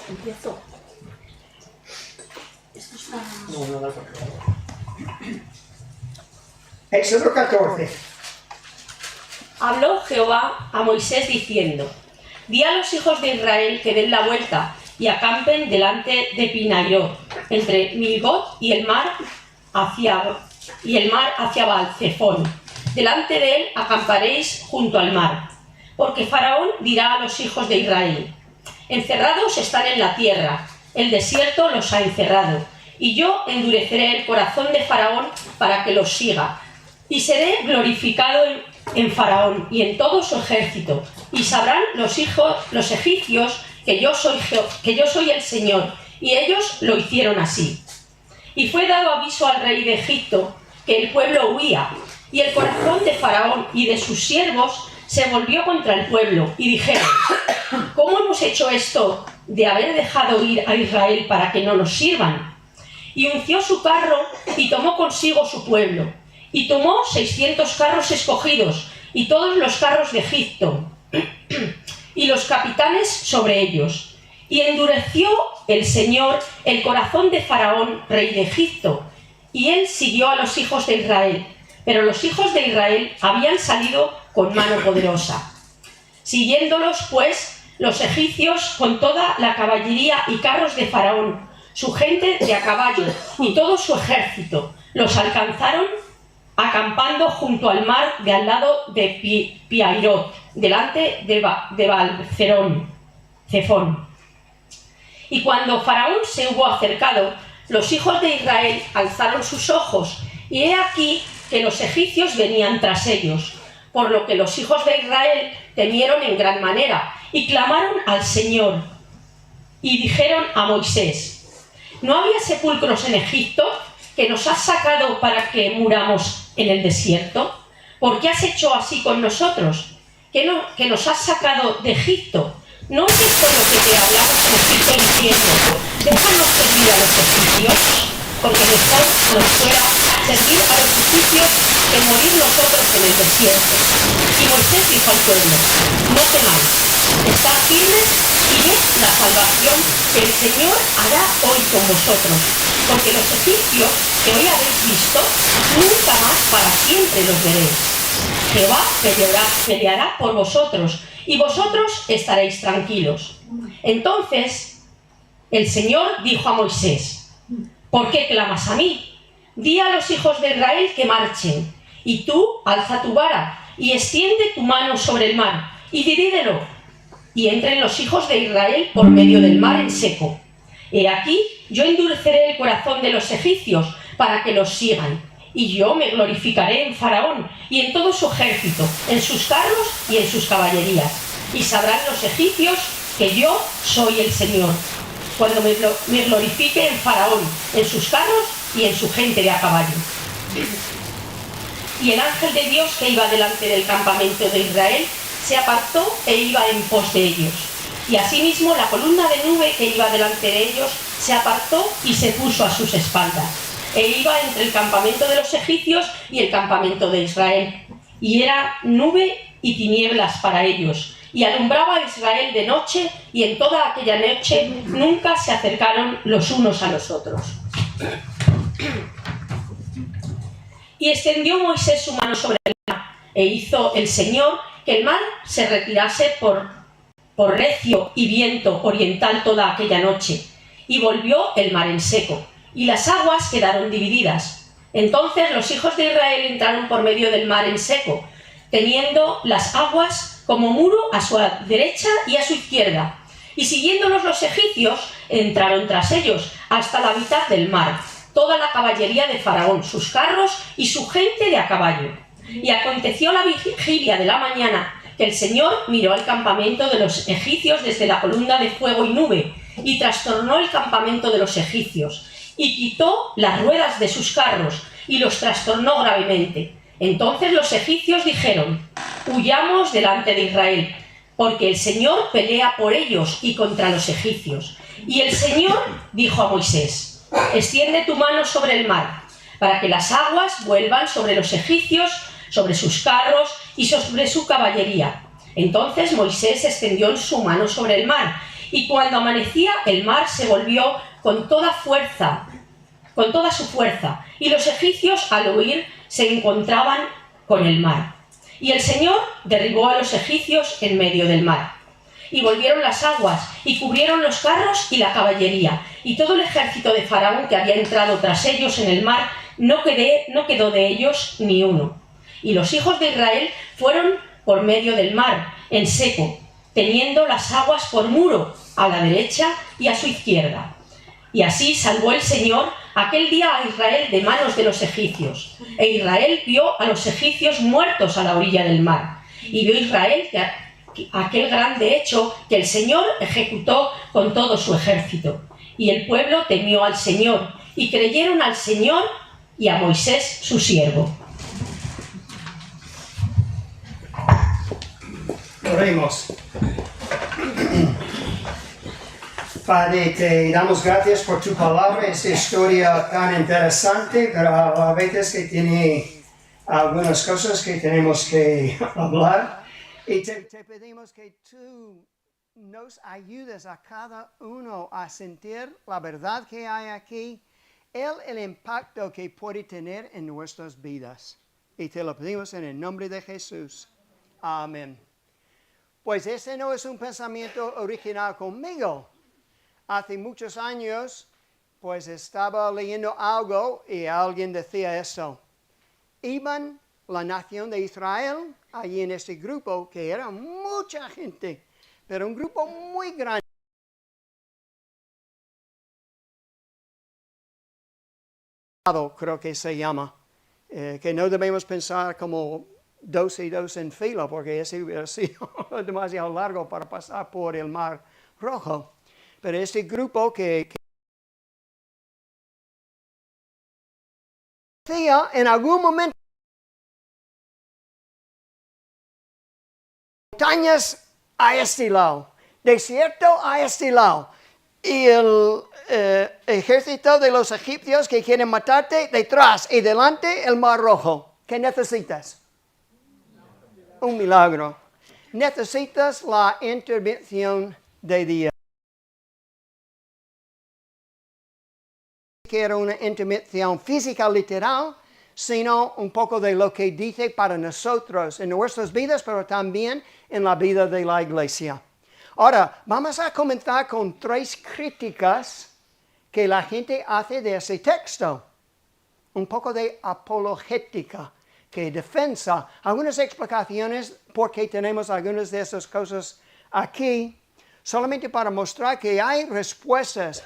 Empiezo. Esto está... No, no, Éxodo 14. Habló Jehová a Moisés diciendo: Di a los hijos de Israel que den la vuelta y acampen delante de Pinairot, entre Milgot y el mar hacia Baal-Zephón. Delante de él acamparéis junto al mar. Porque Faraón dirá a los hijos de Israel: Encerrados están en la tierra, el desierto los ha encerrado, y yo endureceré el corazón de Faraón para que los siga, y seré glorificado en Faraón y en todo su ejército, y sabrán los egipcios que yo soy el Señor, y ellos lo hicieron así. Y fue dado aviso al rey de Egipto que el pueblo huía, y el corazón de Faraón y de sus siervos se volvió contra el pueblo, y dijeron: ¿Cómo hemos hecho esto de haber dejado ir a Israel para que no nos sirvan? Y unció su carro y tomó consigo su pueblo, y tomó 600 carros escogidos, y todos los carros de Egipto, y los capitanes sobre ellos. Y endureció el Señor el corazón de Faraón, rey de Egipto, y él siguió a los hijos de Israel. Pero los hijos de Israel habían salido con mano poderosa. Siguiéndolos, pues, los egipcios con toda la caballería y carros de Faraón, su gente de a caballo y todo su ejército, los alcanzaron acampando junto al mar de al lado de Piairot, delante de Baal-Zephón. Y cuando Faraón se hubo acercado, los hijos de Israel alzaron sus ojos, y he aquí que los egipcios venían tras ellos, por lo que los hijos de Israel temieron en gran manera, y clamaron al Señor, y dijeron a Moisés: ¿No había sepulcros en Egipto que nos has sacado para que muramos en el desierto? ¿Por qué has hecho así con nosotros? ¿Que nos has sacado de Egipto? ¿No es esto lo que te hablamos en Egipto diciendo: déjanos servir a los egipcios? Porque mejor nos fuera servir a los egipcios que morir nosotros en el desierto. Y Moisés dijo al pueblo: no temáis, estad firmes y ved la salvación que el Señor hará hoy con vosotros, porque los egipcios que hoy habéis visto, nunca más para siempre los veréis. Jehová peleará por vosotros, y vosotros estaréis tranquilos. Entonces el Señor dijo a Moisés: ¿por qué clamas a mí? Di a los hijos de Israel que marchen, y tú alza tu vara, y extiende tu mano sobre el mar, y divídelo, y entren los hijos de Israel por medio del mar en seco. He aquí, yo endureceré el corazón de los egipcios para que los sigan, y yo me glorificaré en Faraón y en todo su ejército, en sus carros y en sus caballerías, y sabrán los egipcios que yo soy el Señor, cuando me glorifique en Faraón, en sus carros y en su gente de a caballo. Y el ángel de Dios que iba delante del campamento de Israel se apartó e iba en pos de ellos. Y asimismo la columna de nube que iba delante de ellos se apartó y se puso a sus espaldas. E iba entre el campamento de los egipcios y el campamento de Israel. Y era nube y tinieblas para ellos. Y alumbraba a Israel de noche, y en toda aquella noche nunca se acercaron los unos a los otros. Y extendió Moisés su mano sobre el mar, e hizo el Señor que el mar se retirase por recio y viento oriental toda aquella noche, y volvió el mar en seco, y las aguas quedaron divididas. Entonces los hijos de Israel entraron por medio del mar en seco, teniendo las aguas como muro a su derecha y a su izquierda, y siguiéndolos los egipcios entraron tras ellos hasta la mitad del mar, toda la caballería de Faraón, sus carros y su gente de a caballo. Y aconteció la vigilia de la mañana que el Señor miró al campamento de los egipcios desde la columna de fuego y nube, y trastornó el campamento de los egipcios, y quitó las ruedas de sus carros, y los trastornó gravemente. Entonces los egipcios dijeron: huyamos delante de Israel, porque el Señor pelea por ellos y contra los egipcios. Y el Señor dijo a Moisés: extiende tu mano sobre el mar, para que las aguas vuelvan sobre los egipcios, sobre sus carros y sobre su caballería. Entonces Moisés extendió su mano sobre el mar, Y cuando amanecía, el mar se volvió con toda su fuerza, y los egipcios al huir se encontraban con el mar. Y el Señor derribó a los egipcios en medio del mar. Y volvieron las aguas, y cubrieron los carros y la caballería, y todo el ejército de Faraón que había entrado tras ellos en el mar, no quedó de ellos ni uno. Y los hijos de Israel fueron por medio del mar, en seco, teniendo las aguas por muro, a la derecha y a su izquierda. Y así salvó el Señor aquel día a Israel de manos de los egipcios. E Israel vio a los egipcios muertos a la orilla del mar. Y vio Israel aquel grande hecho que el Señor ejecutó con todo su ejército. Y el pueblo temió al Señor, y creyeron al Señor y a Moisés su siervo. Oremos. Padre, te damos gracias por tu palabra, esta historia tan interesante, pero a veces que tiene algunas cosas que tenemos que hablar. Y te pedimos que tú nos ayudes a cada uno a sentir la verdad que hay aquí, el impacto que puede tener en nuestras vidas. Y te lo pedimos en el nombre de Jesús. Amén. Pues ese no es un pensamiento original conmigo. Hace muchos años, pues estaba leyendo algo y alguien decía esto. Iban la nación de Israel allí en este grupo, que era mucha gente, pero un grupo muy grande. Creo que se llama, que no debemos pensar como 2 y 2 en fila, porque ese hubiera sido demasiado largo para pasar por el Mar Rojo. Pero este grupo que en algún momento montañas a este lado, desierto a este lado, y el ejército de los egipcios que quieren matarte detrás y delante el Mar Rojo. ¿Qué necesitas? Un milagro. Necesitas la intervención de Dios. Que era una intervención física literal, sino un poco de lo que dice para nosotros en nuestras vidas, pero también en la vida de la iglesia. Ahora, vamos a comenzar con 3 críticas que la gente hace de ese texto. Un poco de apologética, que defensa, algunas explicaciones por qué tenemos algunas de esas cosas aquí, solamente para mostrar que hay respuestas.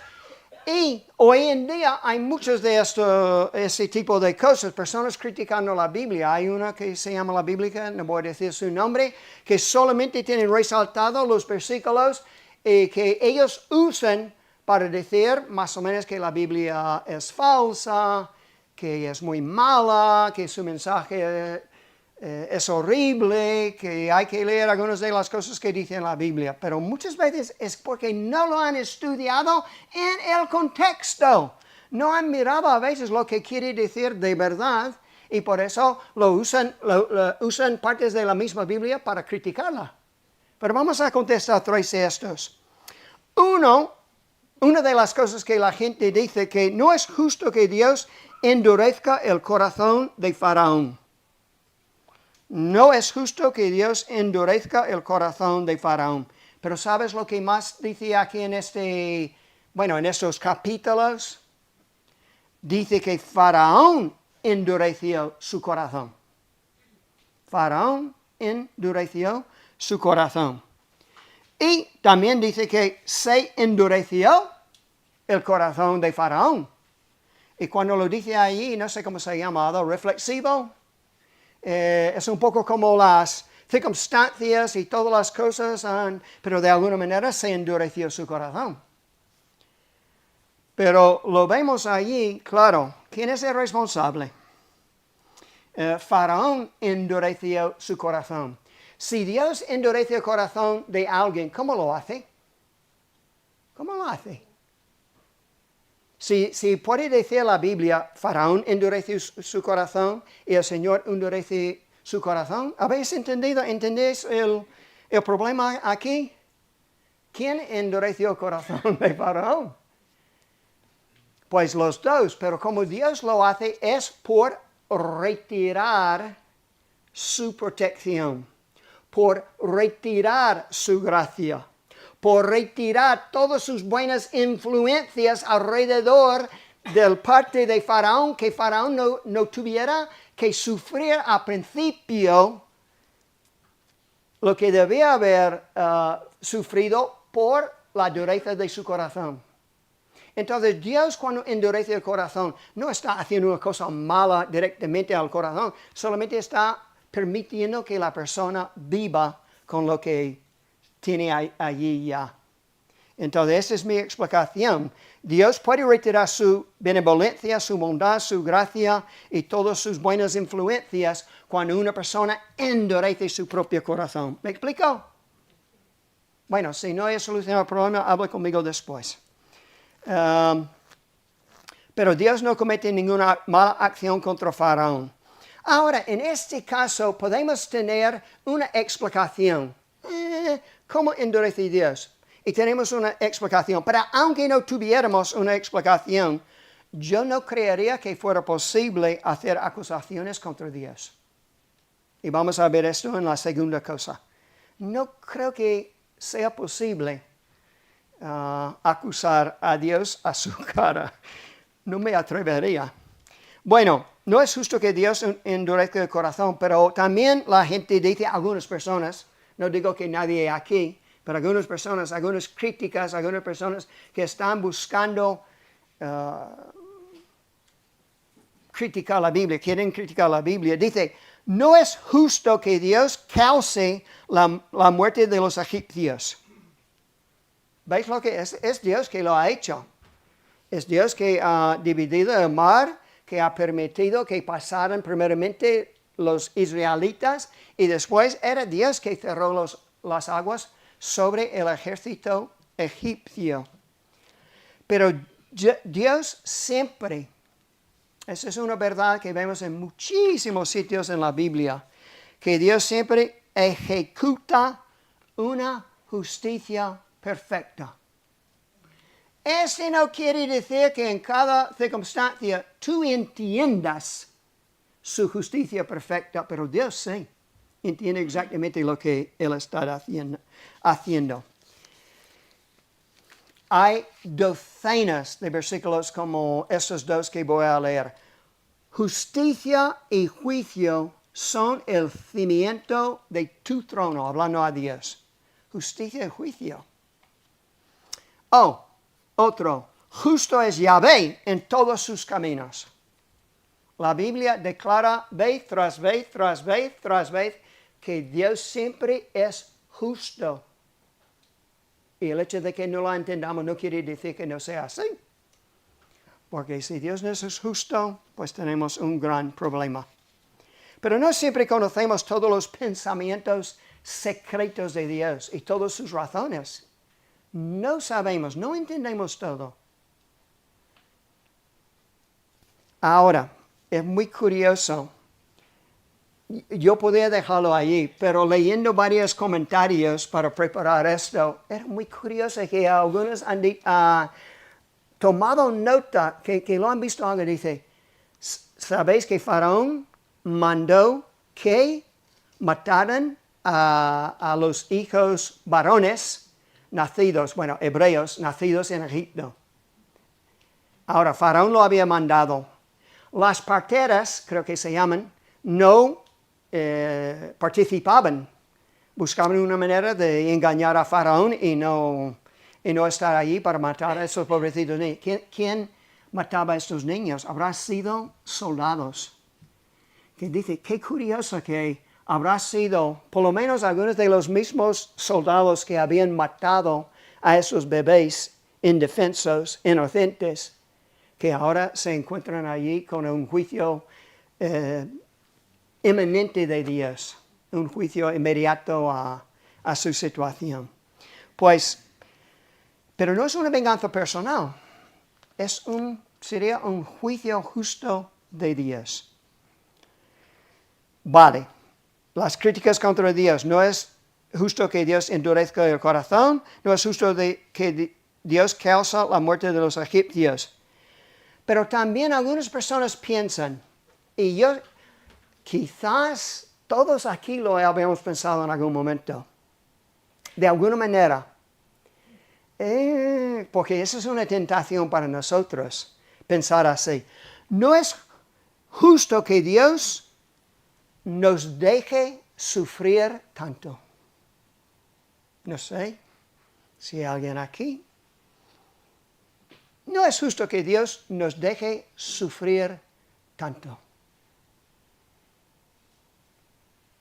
Y hoy en día hay muchos de ese tipo de cosas, personas criticando la Biblia. Hay una que se llama la Bíblica, no voy a decir su nombre, que solamente tienen resaltado los versículos que ellos usan para decir más o menos que la Biblia es falsa, que es muy mala, que su mensaje es horrible, que hay que leer algunas de las cosas que dice la Biblia. Pero muchas veces es porque no lo han estudiado en el contexto. No han mirado a veces lo que quiere decir de verdad y por eso usan partes de la misma Biblia para criticarla. Pero vamos a contestar 3 de estos. Una de las cosas que la gente dice que no es justo que Dios endurezca el corazón de Faraón. No es justo que Dios endurezca el corazón de Faraón. Pero ¿sabes lo que más dice aquí en estos capítulos? Dice que Faraón endureció su corazón. Faraón endureció su corazón. Y también dice que se endureció el corazón de Faraón. Y cuando lo dice allí, no sé cómo se llama, reflexivo. Es un poco como las circunstancias y todas las cosas, pero de alguna manera se endureció su corazón. Pero lo vemos allí, claro, ¿quién es el responsable? Faraón endureció su corazón. Si Dios endurece el corazón de alguien, ¿cómo lo hace? ¿Cómo lo hace? Si puede decir la Biblia, Faraón endureció su corazón y el Señor endurece su corazón. ¿Habéis entendido? ¿Entendéis el problema aquí? ¿Quién endureció el corazón de Faraón? Pues los dos, pero como Dios lo hace es por retirar su protección, por retirar su gracia, por retirar todas sus buenas influencias alrededor del parte de Faraón, que Faraón no tuviera que sufrir al principio lo que debía haber sufrido por la dureza de su corazón. Entonces Dios, cuando endurece el corazón, no está haciendo una cosa mala directamente al corazón, solamente está permitiendo que la persona viva con lo que tiene allí ya. Entonces esa es mi explicación. Dios puede retirar su benevolencia, su bondad, su gracia y todas sus buenas influencias cuando una persona endurece su propio corazón. ¿Me explico? Bueno, si no he solucionado el problema, habla conmigo después. Pero Dios no comete ninguna mala acción contra Faraón. Ahora, en este caso, podemos tener una explicación. ¿Cómo endurece Dios? Y tenemos una explicación. Pero aunque no tuviéramos una explicación, yo no creería que fuera posible hacer acusaciones contra Dios. Y vamos a ver esto en la segunda cosa. No creo que sea posible acusar a Dios a su cara. No me atrevería. Bueno, no es justo que Dios endurezca el corazón, pero también la gente dice, algunas personas, no digo que nadie aquí, pero algunas personas, algunas críticas, algunas personas que están buscando criticar la Biblia, quieren criticar la Biblia, dice, no es justo que Dios cause la muerte de los egipcios. ¿Veis lo que es? Es Dios que lo ha hecho. Es Dios que ha dividido el mar, que ha permitido que pasaran primeramente los israelitas y después era Dios que cerró las aguas sobre el ejército egipcio. Pero Dios siempre, esa es una verdad que vemos en muchísimos sitios en la Biblia, que Dios siempre ejecuta una justicia perfecta. Este no quiere decir que en cada circunstancia tú entiendas su justicia perfecta, pero Dios sí entiende exactamente lo que Él está haciendo. Hay docenas de versículos como estos dos que voy a leer. Justicia y juicio son el cimiento de tu trono, hablando a Dios. Justicia y juicio. Otro, justo es Yahvé en todos sus caminos. La Biblia declara vez tras vez, tras vez, tras vez, que Dios siempre es justo. Y el hecho de que no lo entendamos no quiere decir que no sea así. Porque si Dios no es justo, pues tenemos un gran problema. Pero no siempre conocemos todos los pensamientos secretos de Dios y todas sus razones. No sabemos, no entendemos todo. Ahora, es muy curioso. Yo podía dejarlo allí, pero leyendo varios comentarios para preparar esto, era muy curioso que algunos han tomado nota, que lo han visto algo, dice, ¿sabéis que Faraón mandó que mataran a los hijos varones nacidos, hebreos, nacidos en Egipto? Ahora, Faraón lo había mandado. Las parteras, creo que se llaman, no participaban. Buscaban una manera de engañar a Faraón y no estar allí para matar a esos pobrecitos niños. ¿Quién mataba a estos niños? Habrá sido soldados. Que dice, qué curioso que habrá sido por lo menos algunos de los mismos soldados que habían matado a esos bebés indefensos, inocentes, que ahora se encuentran allí con un juicio inminente de Dios, un juicio inmediato a su situación. Pero no es una venganza personal, sería un juicio justo de Dios. Vale, las críticas contra Dios no es justo que Dios endurezca el corazón, no es justo que Dios causa la muerte de los egipcios. Pero también algunas personas piensan, y yo quizás todos aquí lo habíamos pensado en algún momento, de alguna manera, porque esa es una tentación para nosotros, pensar así. No es justo que Dios nos deje sufrir tanto. No sé si hay alguien aquí. No es justo que Dios nos deje sufrir tanto.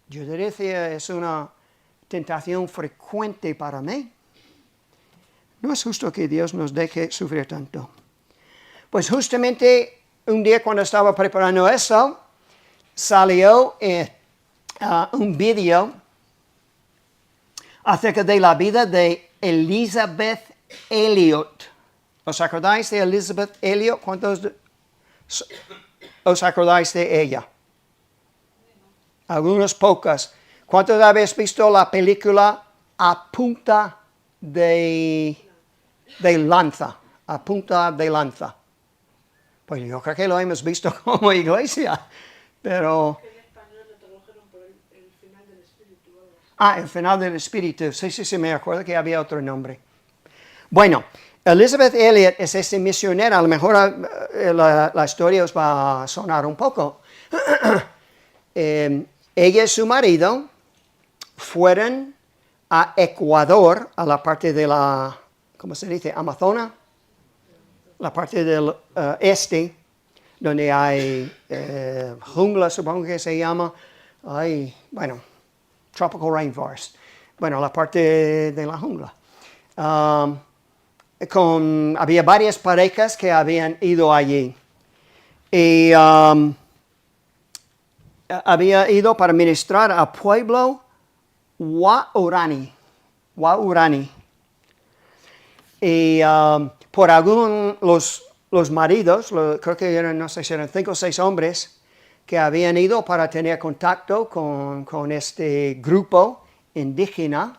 Yo diría que es una tentación frecuente para mí. No es justo que Dios nos deje sufrir tanto. Pues justamente un día cuando estaba preparando eso, salió un vídeo acerca de la vida de Elizabeth Elliot. ¿Os acordáis de Elizabeth Elliot? ¿Cuántos os acordáis de ella? Algunas pocas. ¿Cuántos habéis visto la película A Punta de Lanza? A Punta de Lanza. Pues yo creo que lo hemos visto como iglesia, pero... El final del Espíritu. Sí, me acuerdo que había otro nombre. Bueno, Elizabeth Elliot es esta misionera. A lo mejor la historia os va a sonar un poco. Ella y su marido fueron a Ecuador, a la parte de la, ¿cómo se dice? Amazonas. La parte del este, donde hay jungla, supongo que se llama. Hay, bueno, tropical rainforest. Bueno, la parte de la jungla. Había varias parejas que habían ido allí. Y había ido para ministrar al pueblo Waorani. Y por los maridos, creo que eran, no sé si eran 5 o 6 hombres, que habían ido para tener contacto con este grupo indígena.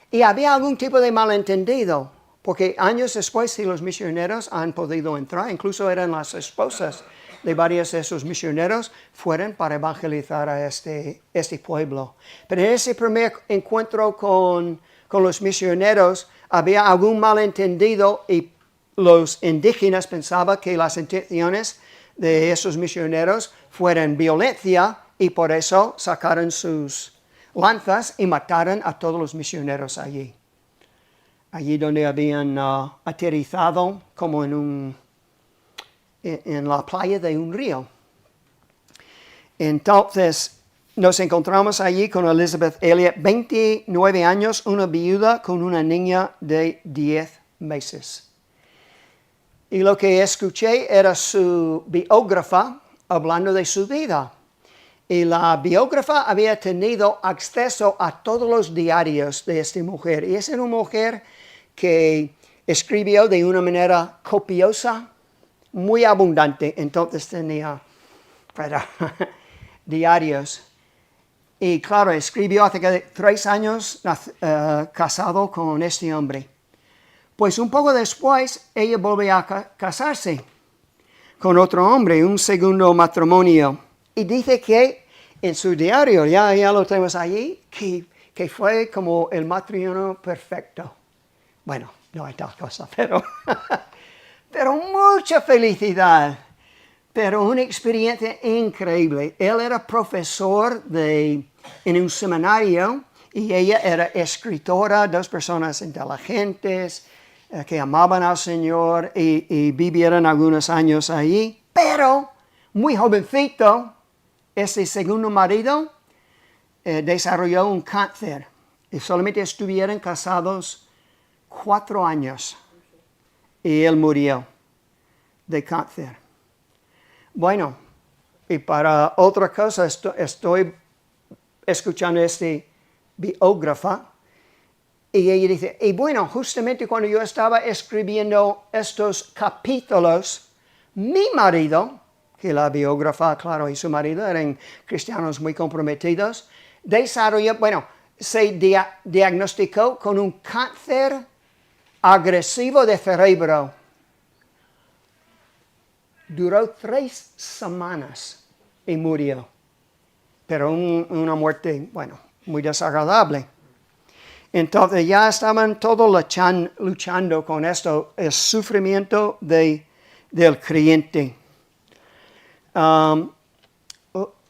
Y había algún tipo de malentendido, porque años después sí los misioneros han podido entrar, incluso eran las esposas de varios de esos misioneros, fueron para evangelizar a este pueblo. Pero en ese primer encuentro con los misioneros había algún malentendido y los indígenas pensaban que las intenciones de esos misioneros fueran violencia y por eso sacaron sus lanzas y mataron a todos los misioneros allí. Allí donde habían aterrizado como en la playa de un río. Entonces nos encontramos allí con Elizabeth Elliot, 29 años, una viuda con una niña de 10 meses. Y lo que escuché era su biógrafa hablando de su vida. Y la biógrafa había tenido acceso a todos los diarios de esta mujer. Y es una mujer que escribió de una manera copiosa, muy abundante. Entonces tenía diarios. Y claro, escribió hace 3 años casado con este hombre. Pues un poco después, ella volvió a casarse con otro hombre, un segundo matrimonio. Y dice que en su diario, ya lo tenemos allí, que fue como el matrimonio perfecto. Bueno, no hay tal cosa, pero mucha felicidad. Pero una experiencia increíble. Él era profesor en un seminario y ella era escritora, 2 personas inteligentes que amaban al Señor y vivieron algunos años allí. Pero, muy jovencito, ese segundo marido desarrolló un cáncer y solamente estuvieron casados 4 años y él murió de cáncer. Bueno, y para otra cosa estoy escuchando este biógrafa y ella dice, y bueno, justamente cuando yo estaba escribiendo estos capítulos, mi marido, que la biógrafa, claro, y su marido eran cristianos muy comprometidos, desarrolló, bueno, se diagnosticó con un cáncer agresivo de cerebro. Duró 3 semanas y murió. Pero una muerte, bueno, muy desagradable. Entonces ya estaban todos luchando con esto, el sufrimiento del creyente.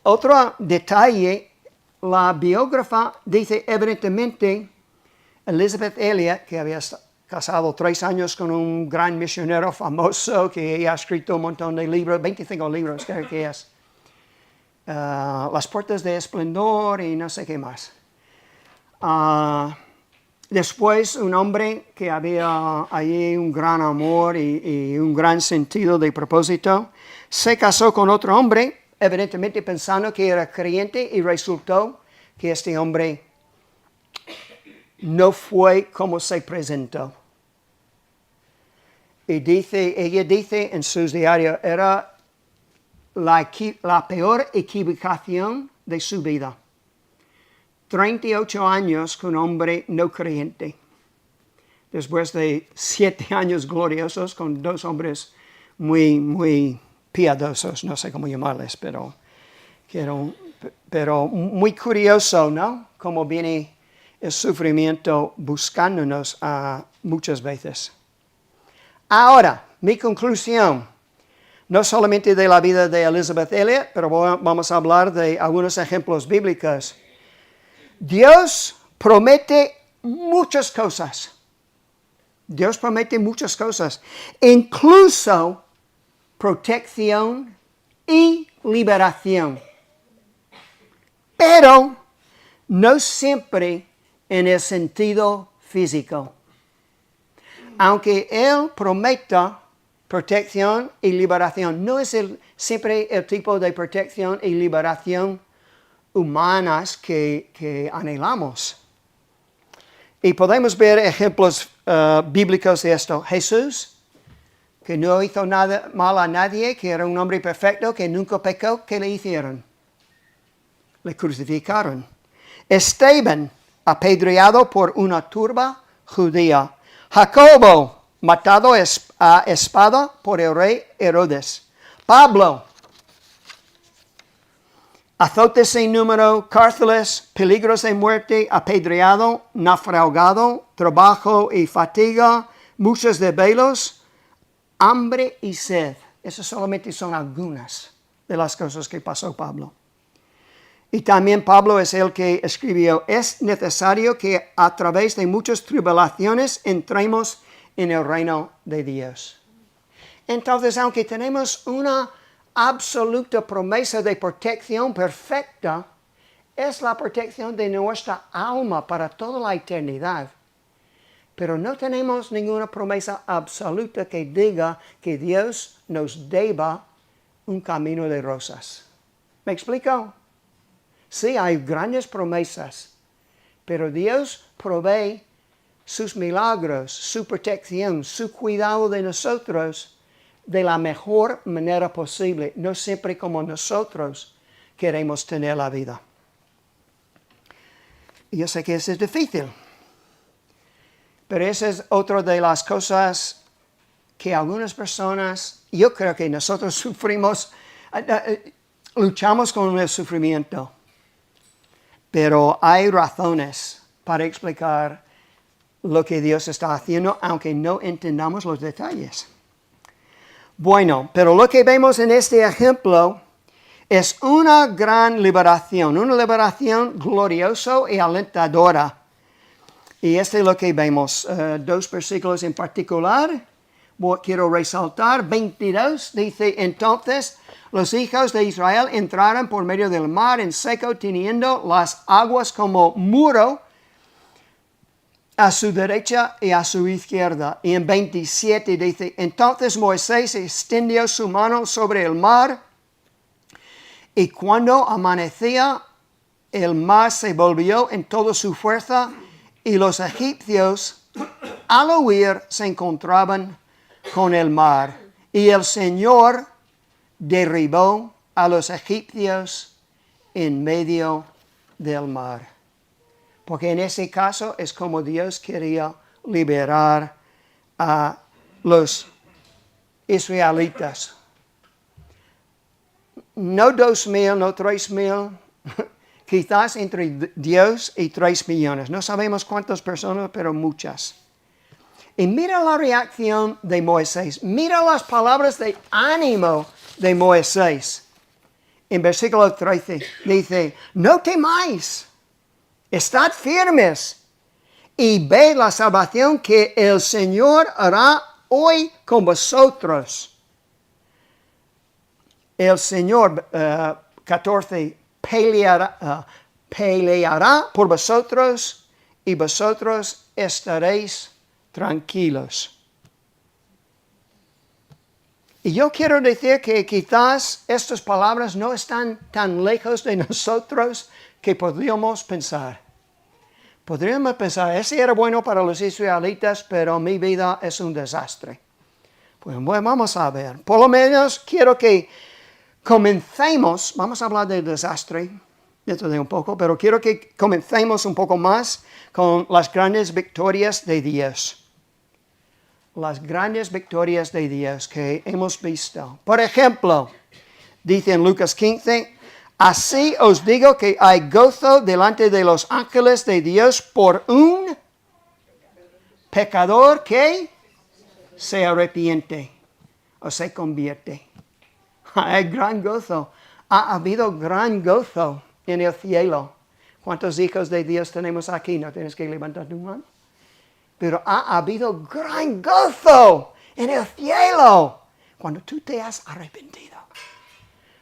Otro detalle, la biógrafa dice evidentemente, Elizabeth Elliot, que había casado 3 años con un gran misionero famoso, que ella ha escrito un montón de libros, 25 libros creo que es. Las puertas de esplendor y no sé qué más. Después un hombre que había allí un gran amor y un gran sentido de propósito, se casó con otro hombre, evidentemente pensando que era creyente, y resultó que este hombre no fue como se presentó. Y ella dice en sus diarios, era la peor equivocación de su vida. 38 años con un hombre no creyente. Después de 7 años gloriosos con 2 hombres muy, muy piadosos, no sé cómo llamarles, pero muy curioso, ¿no? Cómo viene el sufrimiento buscándonos muchas veces. Ahora, mi conclusión, no solamente de la vida de Elizabeth Elliot, pero vamos a hablar de algunos ejemplos bíblicos. Dios promete muchas cosas. Dios promete muchas cosas, incluso protección y liberación. Pero no siempre en el sentido físico. Aunque Él prometa protección y liberación, no es siempre el tipo de protección y liberación humanas que anhelamos. Y podemos ver ejemplos bíblicos de esto. Jesús, que no hizo nada mal a nadie, que era un hombre perfecto, que nunca pecó, ¿qué le hicieron? Le crucificaron. Esteban, apedreado por una turba judía. Jacobo, matado a espada por el rey Herodes. Pablo, azotes sin número, cárceles, peligros de muerte, apedreado, naufragado, trabajo y fatiga, muchos desvelos, hambre y sed. Esas solamente son algunas de las cosas que pasó Pablo. Y también Pablo es el que escribió, es necesario que a través de muchas tribulaciones entremos en el reino de Dios. Entonces, aunque tenemos una absoluta promesa de protección perfecta, es la protección de nuestra alma para toda la eternidad. Pero no tenemos ninguna promesa absoluta que diga que Dios nos deba un camino de rosas. ¿Me explico? Sí, hay grandes promesas, pero Dios provee sus milagros, su protección, su cuidado de nosotros de la mejor manera posible, no siempre como nosotros queremos tener la vida. Y yo sé que eso es difícil, pero esa es otra de las cosas que algunas personas, yo creo que nosotros sufrimos, luchamos con el sufrimiento, pero hay razones para explicar lo que Dios está haciendo, aunque no entendamos los detalles. Bueno, pero lo que vemos en este ejemplo es una gran liberación gloriosa y alentadora. Y este es lo que vemos, 2 versículos en particular. Quiero resaltar, 22 dice, entonces los hijos de Israel entraron por medio del mar en seco, teniendo las aguas como muro a su derecha y a su izquierda. Y en 27 dice, entonces Moisés extendió su mano sobre el mar, y cuando amanecía, el mar se volvió en toda su fuerza, y los egipcios, al huir, se encontraban con el mar. Y el Señor derribó a los egipcios en medio del mar. Porque en ese caso es como Dios quería liberar a los israelitas. No 2,000, no 3,000, quizás entre Dios y 3 millones. No sabemos cuántas personas, pero muchas. Y mira la reacción de Moisés. Mira las palabras de ánimo de Moisés. En versículo 13 dice, no temáis, estad firmes y ve la salvación que el Señor hará hoy con vosotros. El Señor, 14, peleará por vosotros y vosotros estaréis tranquilos. Y yo quiero decir que quizás estas palabras no están tan lejos de nosotros que podríamos pensar. Podríamos pensar, ese era bueno para los israelitas, pero mi vida es un desastre. Pues bueno, vamos a ver. Por lo menos quiero que comencemos, vamos a hablar del desastre dentro de un poco, pero quiero que comencemos un poco más con las grandes victorias de Dios. Las grandes victorias de Dios que hemos visto. Por ejemplo, dice en Lucas 15, así os digo que hay gozo delante de los ángeles de Dios por un pecador que se arrepiente o se convierte. Hay gran gozo. Ha habido gran gozo en el cielo. ¿Cuántos hijos de Dios tenemos aquí? No tienes que levantar tu mano. Pero ha habido gran gozo en el cielo cuando tú te has arrepentido.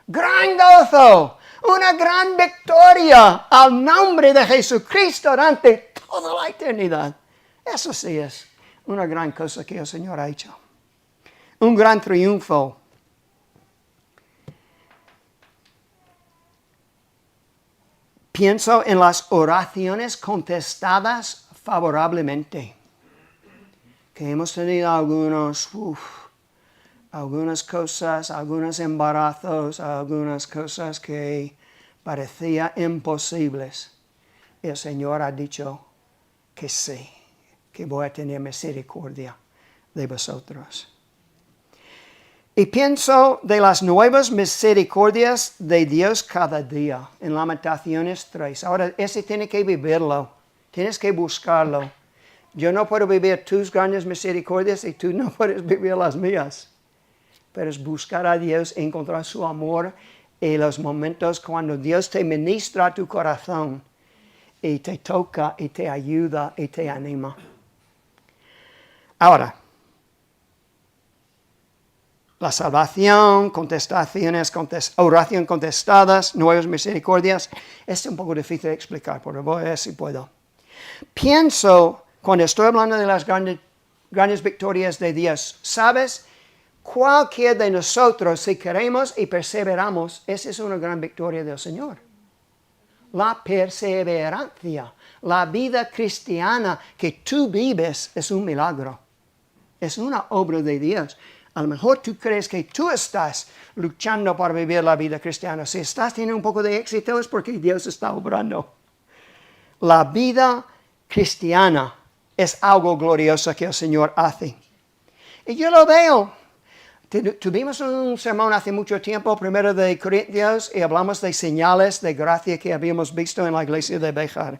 Gran gozo, una gran victoria al nombre de Jesucristo durante toda la eternidad. Eso sí es una gran cosa que el Señor ha hecho. Un gran triunfo. Pienso en las oraciones contestadas favorablemente. Que hemos tenido algunas cosas, algunos embarazos, algunas cosas que parecían imposibles. El Señor ha dicho que sí, que voy a tener misericordia de vosotros. Y pienso de las nuevas misericordias de Dios cada día, en Lamentaciones 3. Ahora, ese tiene que vivirlo, tienes que buscarlo. Yo no puedo vivir tus grandes misericordias y tú no puedes vivir las mías. Pero es buscar a Dios, encontrar su amor en los momentos cuando Dios te ministra tu corazón y te toca y te ayuda y te anima. Ahora, la salvación, contestaciones, oración contestadas, nuevas misericordias, es un poco difícil de explicar, pero voy a ver si puedo. Pienso, cuando estoy hablando de las grandes victorias de Dios, ¿sabes? Cualquiera de nosotros, si queremos y perseveramos, esa es una gran victoria del Señor. La perseverancia, la vida cristiana que tú vives es un milagro. Es una obra de Dios. A lo mejor tú crees que tú estás luchando para vivir la vida cristiana. Si estás teniendo un poco de éxito es porque Dios está obrando. La vida cristiana es algo glorioso que el Señor hace. Y yo lo veo. Tuvimos un sermón hace mucho tiempo, 1 de Corintios, y hablamos de señales de gracia que habíamos visto en la iglesia de Béjar.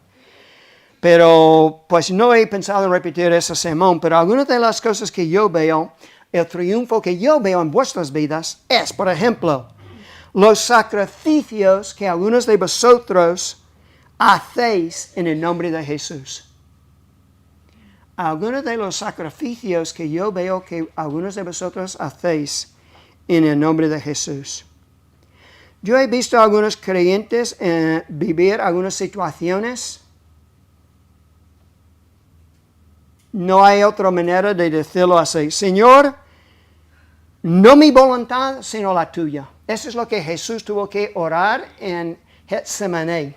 Pero pues no he pensado en repetir ese sermón, pero algunas de las cosas que yo veo, el triunfo que yo veo en vuestras vidas es, por ejemplo, los sacrificios que algunos de vosotros hacéis en el nombre de Jesús. Algunos de los sacrificios que yo veo que algunos de vosotros hacéis en el nombre de Jesús. Yo he visto a algunos creyentes vivir algunas situaciones. No hay otra manera de decirlo así. Señor, no mi voluntad, sino la tuya. Eso es lo que Jesús tuvo que orar en Getsemaní.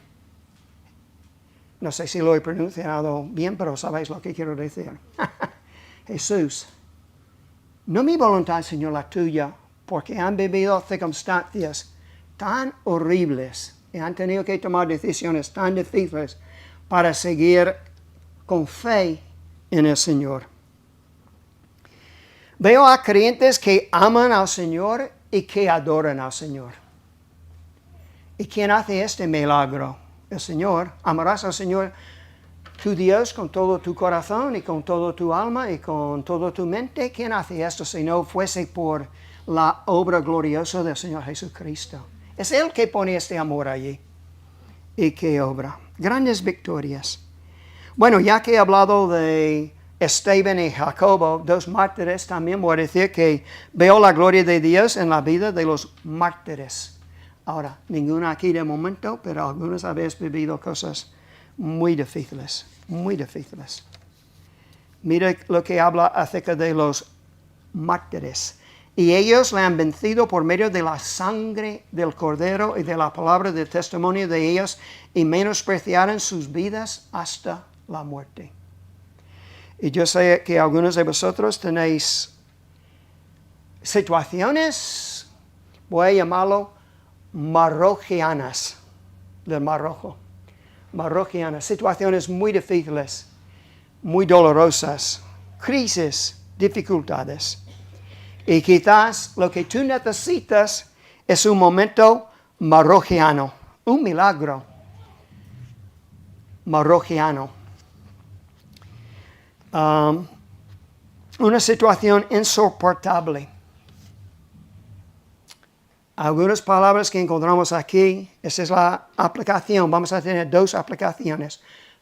No sé si lo he pronunciado bien, pero sabéis lo que quiero decir. Jesús, no mi voluntad, Señor, la tuya, porque han vivido circunstancias tan horribles y han tenido que tomar decisiones tan difíciles para seguir con fe en el Señor. Veo a creyentes que aman al Señor y que adoran al Señor. ¿Y quién hace este milagro? El Señor. Amarás al Señor tu Dios con todo tu corazón y con toda tu alma y con toda tu mente. ¿Quién hace esto si no fuese por la obra gloriosa del Señor Jesucristo? Es Él que pone este amor allí. ¿Y qué obra? Grandes victorias. Bueno, ya que he hablado de Esteban y Jacobo, dos mártires, también voy a decir que veo la gloria de Dios en la vida de los mártires. Ahora, ninguno aquí de momento, pero algunos habéis vivido cosas muy difíciles, muy difíciles. Mira lo que habla acerca de los mártires. Y ellos le han vencido por medio de la sangre del Cordero y de la palabra del testimonio de ellos y menospreciaron sus vidas hasta la muerte. Y yo sé que algunos de vosotros tenéis situaciones, voy a llamarlo marroquianas, del Mar Rojo. Marroquianas, situaciones muy difíciles, muy dolorosas, crisis, dificultades. Y quizás lo que tú necesitas es un momento marroquiano, un milagro marroquiano. Una situación insoportable. Algunas palabras que encontramos aquí, esa es la aplicación. Vamos a tener dos aplicaciones,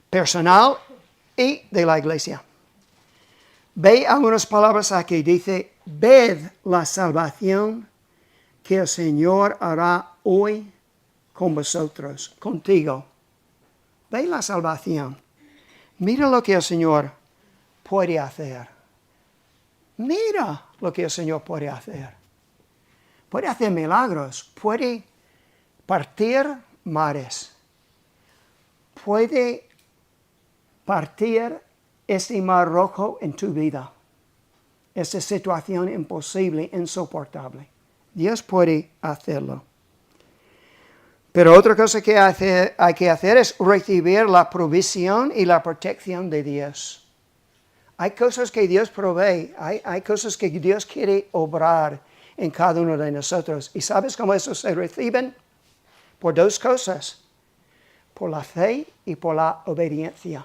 personal y de la iglesia. Ve algunas palabras aquí, dice, ved la salvación que el Señor hará hoy con vosotros, contigo. Ve la salvación. Mira lo que el Señor puede hacer. Mira lo que el Señor puede hacer. Puede hacer milagros, puede partir mares, puede partir este mar rojo en tu vida, esta situación imposible, insoportable. Dios puede hacerlo. Pero otra cosa que hay que hacer es recibir la provisión y la protección de Dios. Hay cosas que Dios provee, hay cosas que Dios quiere obrar en cada uno de nosotros. ¿Y sabes cómo eso se reciben? Por dos cosas, por la fe y por la obediencia.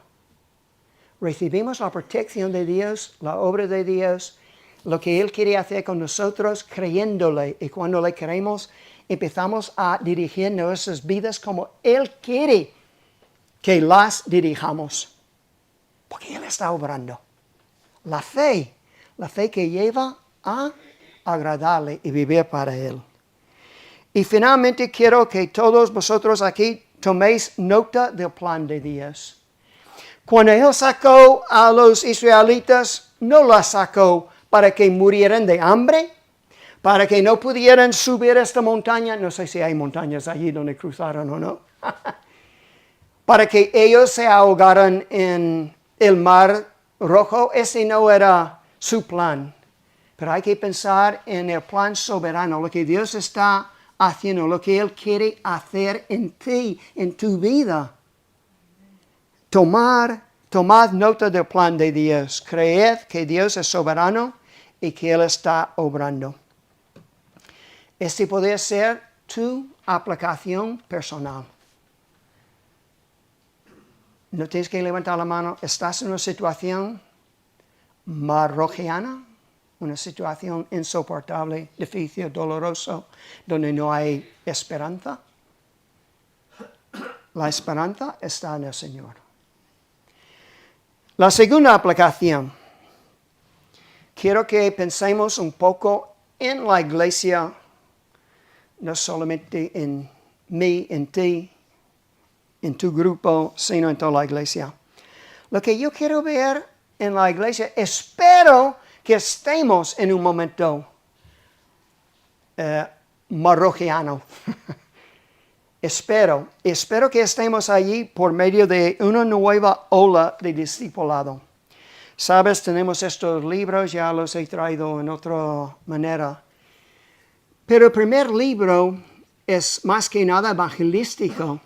Recibimos la protección de Dios, la obra de Dios, lo que Él quiere hacer con nosotros, creyéndole. Y cuando le creemos, empezamos a dirigir nuestras vidas como Él quiere que las dirijamos. Porque Él está obrando. La fe que lleva a agradarle y vivir para Él. Y finalmente quiero que todos vosotros aquí toméis nota del plan de Dios. Cuando Él sacó a los israelitas, no los sacó para que murieran de hambre, para que no pudieran subir esta montaña. No sé si hay montañas allí donde cruzaron o no. Para que ellos se ahogaran en el Mar Rojo. Ese no era su plan. Pero hay que pensar en el plan soberano, lo que Dios está haciendo, lo que Él quiere hacer en ti, en tu vida. Tomad nota del plan de Dios. Creed que Dios es soberano y que Él está obrando. Este puede ser tu aplicación personal. No tienes que levantar la mano. ¿Estás en una situación marroquiana? Una situación insoportable, difícil, dolorosa, donde no hay esperanza. La esperanza está en el Señor. La segunda aplicación. Quiero que pensemos un poco en la iglesia, no solamente en mí, en ti, en tu grupo, sino en toda la iglesia. Lo que yo quiero ver en la iglesia, espero que estemos en un momento marroquiano. Espero que estemos allí por medio de una nueva ola de discipulado. Sabes, tenemos estos libros, ya los he traído en otra manera. Pero el primer libro es más que nada evangelístico.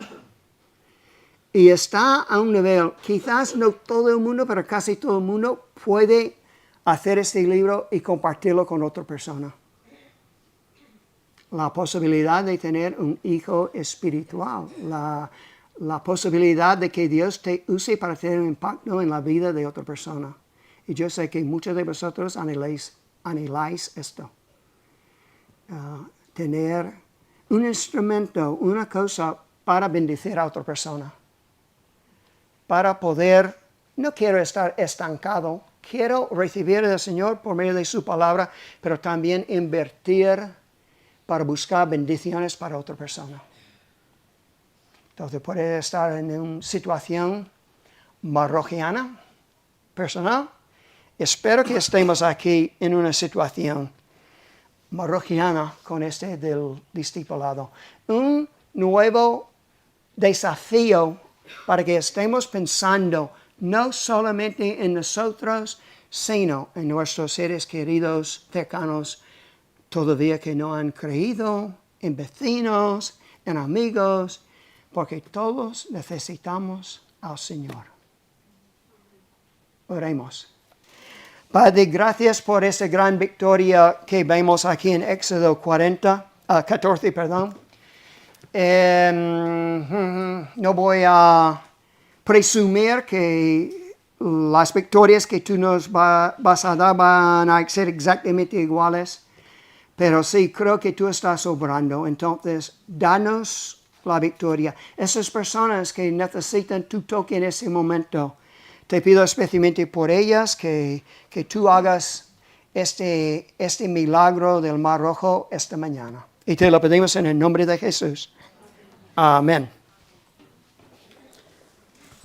Y está a un nivel, quizás no todo el mundo, pero casi todo el mundo puede hacer este libro y compartirlo con otra persona. La posibilidad de tener un hijo espiritual, la posibilidad de que Dios te use para tener un impacto en la vida de otra persona. Y yo sé que muchos de vosotros anheláis esto. Tener un instrumento, una cosa para bendecir a otra persona. Para poder, no quiero estar estancado, quiero recibir del Señor por medio de su palabra, pero también invertir para buscar bendiciones para otra persona. Entonces puede estar en una situación marroquiana, personal. Espero que estemos aquí en una situación marroquiana con este del discipulado. Un nuevo desafío para que estemos pensando no solamente en nosotros, sino en nuestros seres queridos, cercanos, todavía que no han creído, en vecinos, en amigos, porque todos necesitamos al Señor. Oremos. Padre, gracias por esa gran victoria que vemos aquí en Éxodo 14. No voy a presumir que las victorias que tú nos vas a dar van a ser exactamente iguales, pero sí creo que tú estás obrando. Entonces, danos la victoria. Esas personas que necesitan tu toque en ese momento, te pido especialmente por ellas que tú hagas este milagro del Mar Rojo esta mañana. Y te lo pedimos en el nombre de Jesús. Amén.